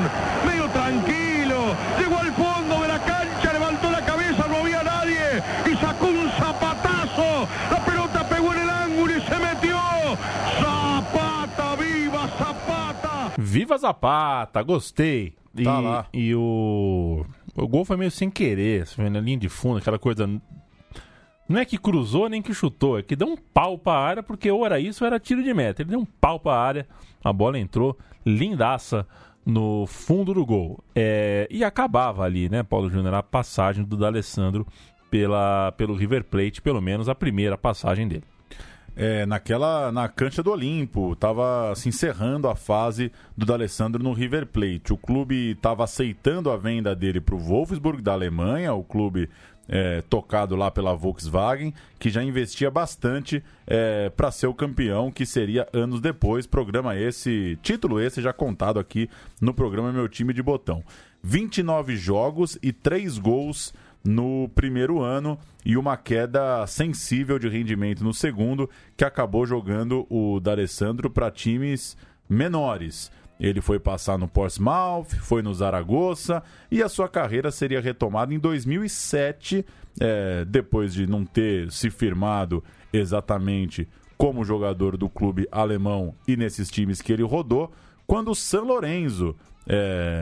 Speaker 10: medio tranquilo, llegó al fondo de la cancha, levantó la cabeza, no había nadie y sacó un zapatazo, la pelota pegó en el ángulo y se metió. Zapata, viva Zapata!
Speaker 2: Viva Zapata, gostei.
Speaker 3: Tá lá.
Speaker 2: E o gol foi meio sem querer, assim, na linha de fundo, aquela coisa. Não é que cruzou nem que chutou, é que deu um pau pra área, porque ou era isso ou era tiro de meta. Ele deu um pau pra área, a bola entrou lindaça no fundo do gol. E acabava ali, né, Paulo Júnior, a passagem do D'Alessandro pelo River Plate, pelo menos a primeira passagem dele.
Speaker 3: Na cancha do Olimpo, estava se encerrando a fase do D'Alessandro no River Plate. O clube estava aceitando a venda dele para o Wolfsburg da Alemanha, o clube tocado lá pela Volkswagen, que já investia bastante para ser o campeão, que seria anos depois. Título esse já contado aqui no programa Meu Time de Botão. 29 jogos e 3 gols no primeiro ano e uma queda sensível de rendimento no segundo, que acabou jogando o D'Alessandro para times menores. Ele foi passar no Portsmouth, foi no Zaragoza e a sua carreira seria retomada em 2007, depois de não ter se firmado exatamente como jogador do clube alemão e nesses times que ele rodou, quando o San Lorenzo,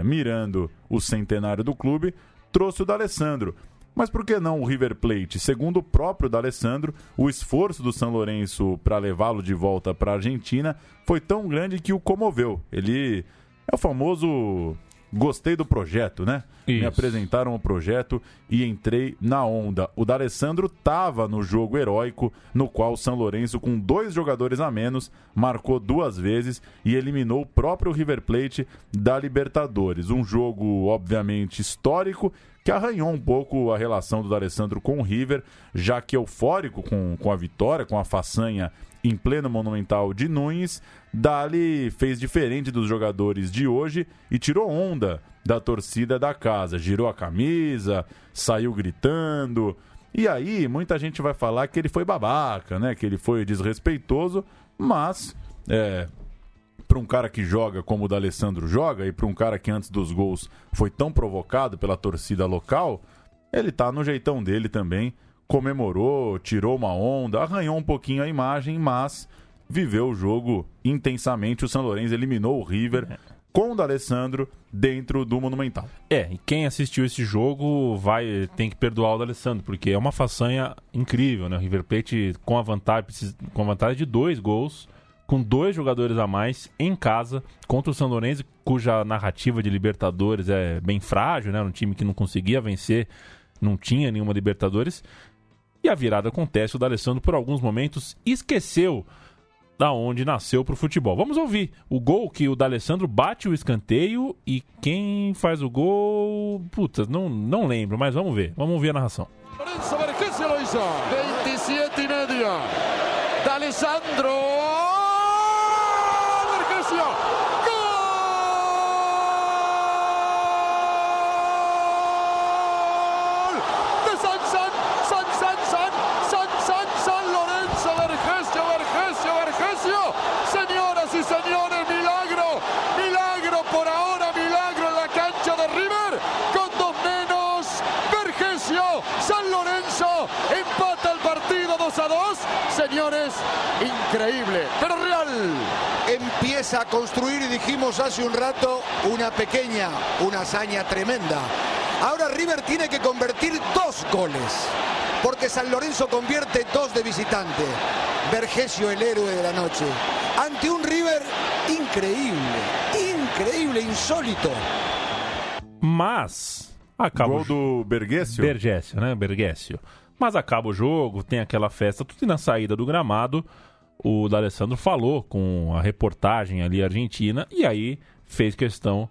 Speaker 3: mirando o centenário do clube, trouxe o D'Alessandro. Mas por que não o River Plate? Segundo o próprio D'Alessandro, o esforço do San Lorenzo para levá-lo de volta para a Argentina foi tão grande que o comoveu. Ele é o famoso gostei do projeto, né?
Speaker 2: Isso.
Speaker 3: Me apresentaram o projeto e entrei na onda. O D'Alessandro estava no jogo heróico, no qual o San Lorenzo, com 2 jogadores a menos, marcou 2 vezes e eliminou o próprio River Plate da Libertadores. Um jogo, obviamente, histórico, que arranhou um pouco a relação do D'Alessandro com o River, já que eufórico com a vitória, com a façanha em pleno Monumental de Núñez, Dali fez diferente dos jogadores de hoje e tirou onda da torcida da casa. Girou a camisa, saiu gritando. E aí, muita gente vai falar que ele foi babaca, né? Que ele foi desrespeitoso, mas para um cara que joga como o D'Alessandro joga e para um cara que antes dos gols foi tão provocado pela torcida local, ele tá no jeitão dele também, comemorou, tirou uma onda, arranhou um pouquinho a imagem, mas viveu o jogo intensamente. O San Lorenzo eliminou o River com o D'Alessandro dentro do Monumental.
Speaker 2: E quem assistiu esse jogo tem que perdoar o D'Alessandro, porque é uma façanha incrível, né? O River Plate com a vantagem de 2 gols, com 2 jogadores a mais em casa contra o San Lorenzo, cuja narrativa de Libertadores é bem frágil, né? Um time que não conseguia vencer, não tinha nenhuma Libertadores. E a virada acontece, o D'Alessandro por alguns momentos esqueceu da onde nasceu pro futebol. Vamos ouvir o gol que o D'Alessandro bate o escanteio e quem faz o gol... Putz, não lembro, mas vamos ver. Vamos ouvir a narração.
Speaker 11: Lorenzo Vergesio lo hizo. 27,5. D'Alessandro. Vergesio. Gol de San Lorenzo Vergesio. 2-2, señores, increíble, pero real.
Speaker 12: Empieza a construir, y dijimos hace un rato, una hazaña tremenda. Ahora River tiene que convertir 2 goles, porque San Lorenzo convierte 2 de visitante. Vergesio, el héroe de la noche, ante un River increíble, insólito.
Speaker 2: Mas acaba
Speaker 3: gol do Bergesio,
Speaker 2: né? Bergesio. Mas acaba o jogo, tem aquela festa, tudo, e na saída do gramado, o D'Alessandro falou com a reportagem ali argentina, e aí fez questão,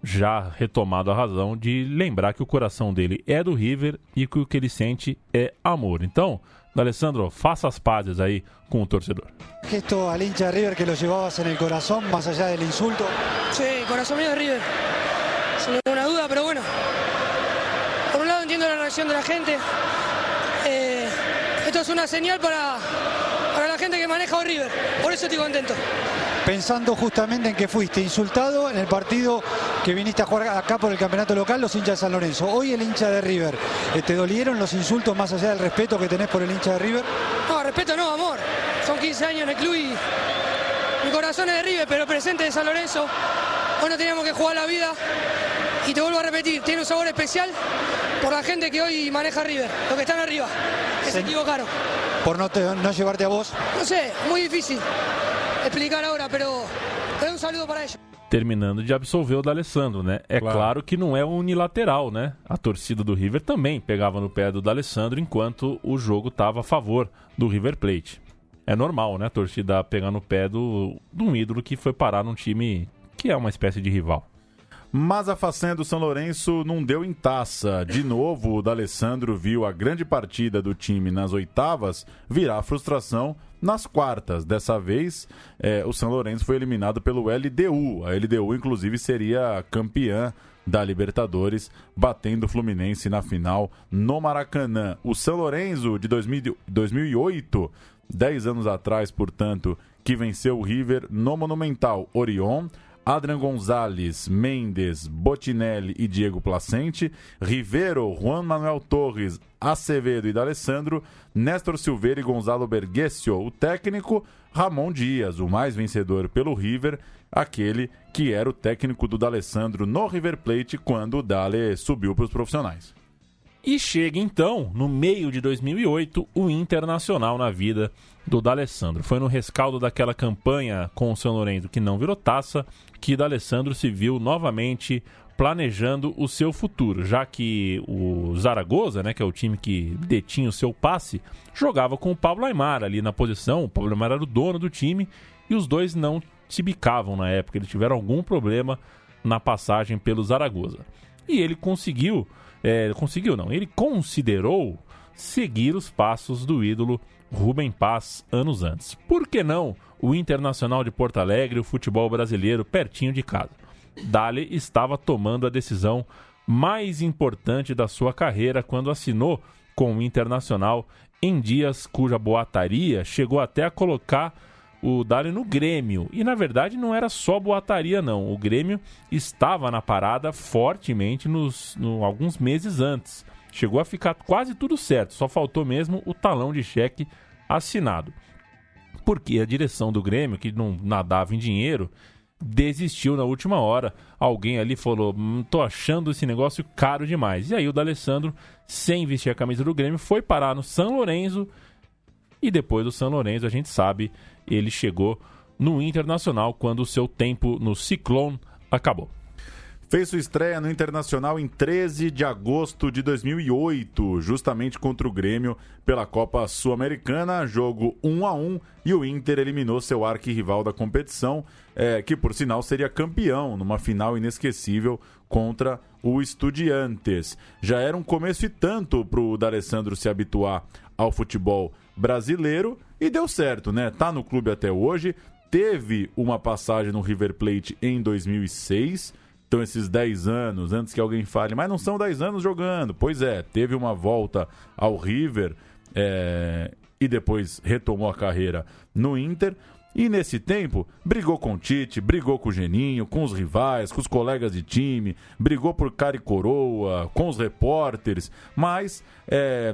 Speaker 2: já retomado a razão, de lembrar que o coração dele é do River e que o que ele sente é amor. Então, D'Alessandro, faça as pazes aí com o torcedor.
Speaker 13: Gesto al hincha de River que lo llevabas en el corazón, más allá del insulto.
Speaker 14: Sí, corazón mío de River, sin ninguna duda, pero bueno, por un lado entiendo la reacción de la gente. Esto es una señal para la gente que maneja a River, por eso estoy contento.
Speaker 13: Pensando justamente en que fuiste insultado en el partido que viniste a jugar acá por el campeonato local, los hinchas de San Lorenzo. Hoy el hincha de River, ¿te dolieron los insultos más allá del respeto que tenés por el hincha de River?
Speaker 14: No, respeto no, amor. Son 15 años en el club y mi corazón es de River, pero presente de San Lorenzo. Hoy no teníamos que jugar la vida y te vuelvo a repetir, tiene un sabor especial por la gente que hoy maneja River, los que están arriba, que se equivocaron.
Speaker 13: ¿Por no llevarte a vos?
Speaker 14: No sé, muy difícil explicar ahora, pero un saludo para ellos.
Speaker 2: Terminando de absolver o D'Alessandro, né? É claro que não é unilateral, né? A torcida do River também pegava no pé do D'Alessandro enquanto o jogo estava a favor do River Plate. É normal, né? A torcida pegar no pé de um ídolo que foi parar num time que é uma espécie de rival.
Speaker 3: Mas a façanha do São Lourenço não deu em taça. De novo, o D'Alessandro viu a grande partida do time nas oitavas virar frustração nas quartas. Dessa vez, o São Lourenço foi eliminado pelo LDU. A LDU, inclusive, seria campeã da Libertadores, batendo o Fluminense na final no Maracanã. O São Lourenço, de 2008, 10 anos atrás, portanto, que venceu o River no Monumental. Orion, Adrian Gonzalez, Mendes, Botinelli e Diego Placente, Rivero, Juan Manuel Torres, Acevedo e D'Alessandro, Néstor Silveira e Gonzalo Bergesio, o técnico, Ramon Dias, o mais vencedor pelo River, aquele que era o técnico do D'Alessandro no River Plate quando o Dale subiu para os profissionais.
Speaker 2: E chega então, no meio de 2008, o Internacional na vida do D'Alessandro. Foi no rescaldo daquela campanha com o São Lourenço que não virou taça, que D'Alessandro se viu novamente planejando o seu futuro, já que o Zaragoza, né, que é o time que detinha o seu passe, jogava com o Pablo Aimar ali na posição. O Pablo Aimar era o dono do time e os dois não se bicavam na época, eles tiveram algum problema na passagem pelo Zaragoza. E ele ele considerou seguir os passos do ídolo Rubem Paz anos antes. Por que não o Internacional de Porto Alegre, o futebol brasileiro pertinho de casa? Dale estava tomando a decisão mais importante da sua carreira quando assinou com o Internacional em dias cuja boataria chegou até a colocar o Dale no Grêmio. E na verdade não era só boataria não, o Grêmio estava na parada fortemente alguns meses antes. Chegou a ficar quase tudo certo, só faltou mesmo o talão de cheque assinado. Porque a direção do Grêmio, que não nadava em dinheiro, desistiu na última hora. Alguém ali falou, tô achando esse negócio caro demais. E aí o D'Alessandro, sem vestir a camisa do Grêmio, foi parar no São Lourenço. E depois do São Lourenço, a gente sabe, ele chegou no Internacional quando o seu tempo no Ciclone acabou.
Speaker 3: Fez sua estreia no Internacional em 13 de agosto de 2008, justamente contra o Grêmio pela Copa Sul-Americana, jogo 1-1, e o Inter eliminou seu arquirrival da competição, que por sinal seria campeão numa final inesquecível contra o Estudiantes. Já era um começo e tanto para o D'Alessandro se habituar ao futebol brasileiro e deu certo, né? Tá no clube até hoje, teve uma passagem no River Plate em 2006. Então esses 10 anos, antes que alguém fale, mas não são 10 anos jogando. Pois é, teve uma volta ao River e depois retomou a carreira no Inter. E nesse tempo, brigou com o Tite, brigou com o Geninho, com os rivais, com os colegas de time, brigou por cara e coroa, com os repórteres, mas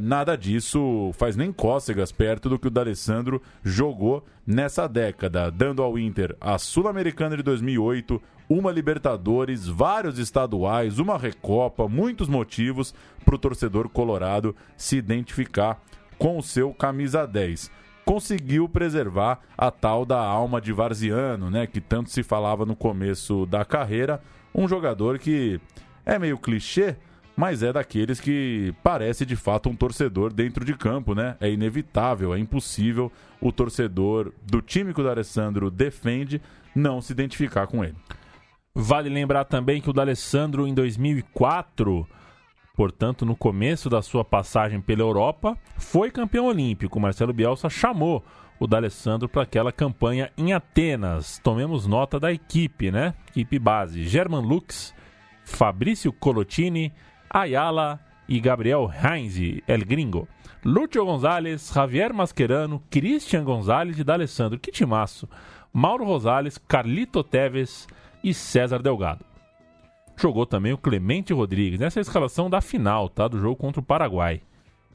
Speaker 3: nada disso faz nem cócegas perto do que o D'Alessandro jogou nessa década, dando ao Inter a Sul-Americana de 2008, uma Libertadores, vários estaduais, uma Recopa, muitos motivos para o torcedor colorado se identificar com o seu camisa 10. Conseguiu preservar a tal da alma de varziano, né, que tanto se falava no começo da carreira. Um jogador que é meio clichê, mas é daqueles que parece de fato um torcedor dentro de campo, né? É inevitável, é impossível o torcedor do time que o D'Alessandro defende não se identificar com ele.
Speaker 2: Vale lembrar também que o D'Alessandro, em 2004, portanto, no começo da sua passagem pela Europa, foi campeão olímpico. Marcelo Bielsa chamou o D'Alessandro para aquela campanha em Atenas. Tomemos nota da equipe, né? Equipe base: German Lux, Fabrício Colottini, Ayala e Gabriel Heinz, El Gringo, Lúcio Gonzalez, Javier Mascherano, Christian Gonzalez e D'Alessandro. Que timaço! Mauro Rosales, Carlito Teves e César Delgado. Jogou também o Clemente Rodrigues, nessa escalação da final, tá? Do jogo contra o Paraguai.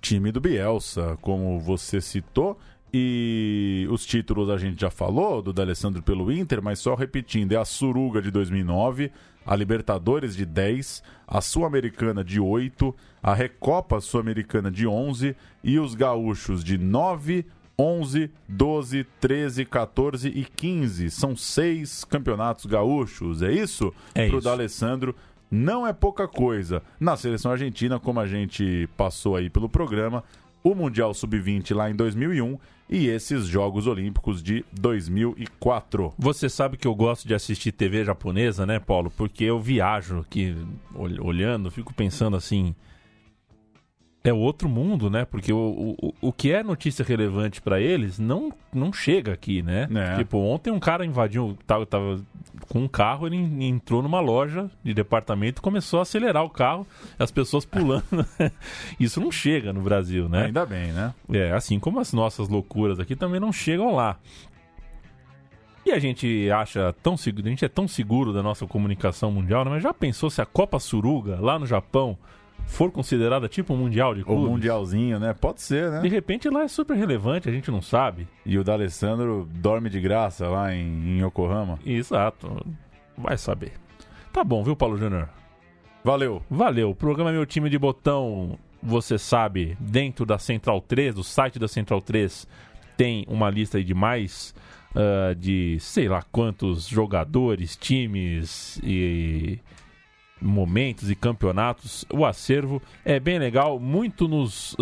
Speaker 3: Time do Bielsa, como você citou, e os títulos a gente já falou, do D'Alessandro pelo Inter, mas só repetindo, é a Suruga de 2009, a Libertadores de 10, a Sul-Americana de 8, a Recopa Sul-Americana de 11 e os gaúchos de 9, 11, 12, 13, 14 e 15. São 6 campeonatos gaúchos, é isso? Pro D'Alessandro não é pouca coisa. Na seleção argentina, como a gente passou aí pelo programa, o Mundial Sub-20 lá em 2001 e esses Jogos Olímpicos de 2004.
Speaker 2: Você sabe que eu gosto de assistir TV japonesa, né, Paulo? Porque eu viajo aqui olhando, fico pensando assim... É outro mundo, né? Porque o que é notícia relevante pra eles não chega aqui, né? Tipo, ontem um cara invadiu, tava com um carro, ele entrou numa loja de departamento e começou a acelerar o carro, as pessoas pulando. Isso não chega no Brasil, né?
Speaker 3: Ainda bem, né?
Speaker 2: Assim como as nossas loucuras aqui também não chegam lá. E a gente acha tão seguro, a gente é tão seguro da nossa comunicação mundial, né? Mas já pensou se a Copa Suruga, lá no Japão, for considerada tipo um mundial de clubes?
Speaker 3: O mundialzinho, né? Pode ser, né?
Speaker 2: De repente lá é super relevante, a gente não sabe.
Speaker 3: E o D'Alessandro dorme de graça lá em Yokohama.
Speaker 2: Exato. Vai saber. Tá bom, viu, Paulo Júnior?
Speaker 3: Valeu.
Speaker 2: Valeu. O programa Meu Time de Botão, você sabe, dentro da Central 3, do site da Central 3, tem uma lista aí de mais de sei lá quantos jogadores, times e... momentos e campeonatos. O acervo é bem legal, muito nos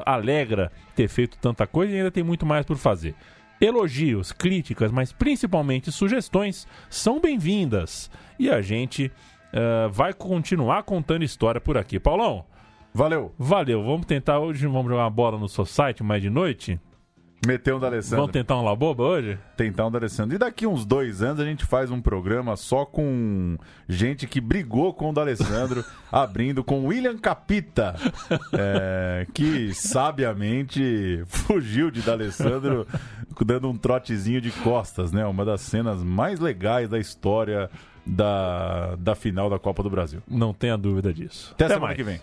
Speaker 2: alegra ter feito tanta coisa e ainda tem muito mais por fazer. Elogios, críticas, mas principalmente sugestões são bem-vindas e a gente vai continuar contando história por aqui. Paulão,
Speaker 3: valeu.
Speaker 2: Vamos tentar hoje, vamos jogar uma bola no Society mais de noite?
Speaker 3: Meter um D'Alessandro.
Speaker 2: Vamos tentar um Laboba hoje?
Speaker 3: Tentar um D'Alessandro. E daqui uns 2 anos a gente faz um programa só com gente que brigou com o D'Alessandro, abrindo com William Capita, que sabiamente fugiu de D'Alessandro, dando um trotezinho de costas, né? Uma das cenas mais legais da história da final da Copa do Brasil.
Speaker 2: Não tenha dúvida disso.
Speaker 3: Até semana que vem.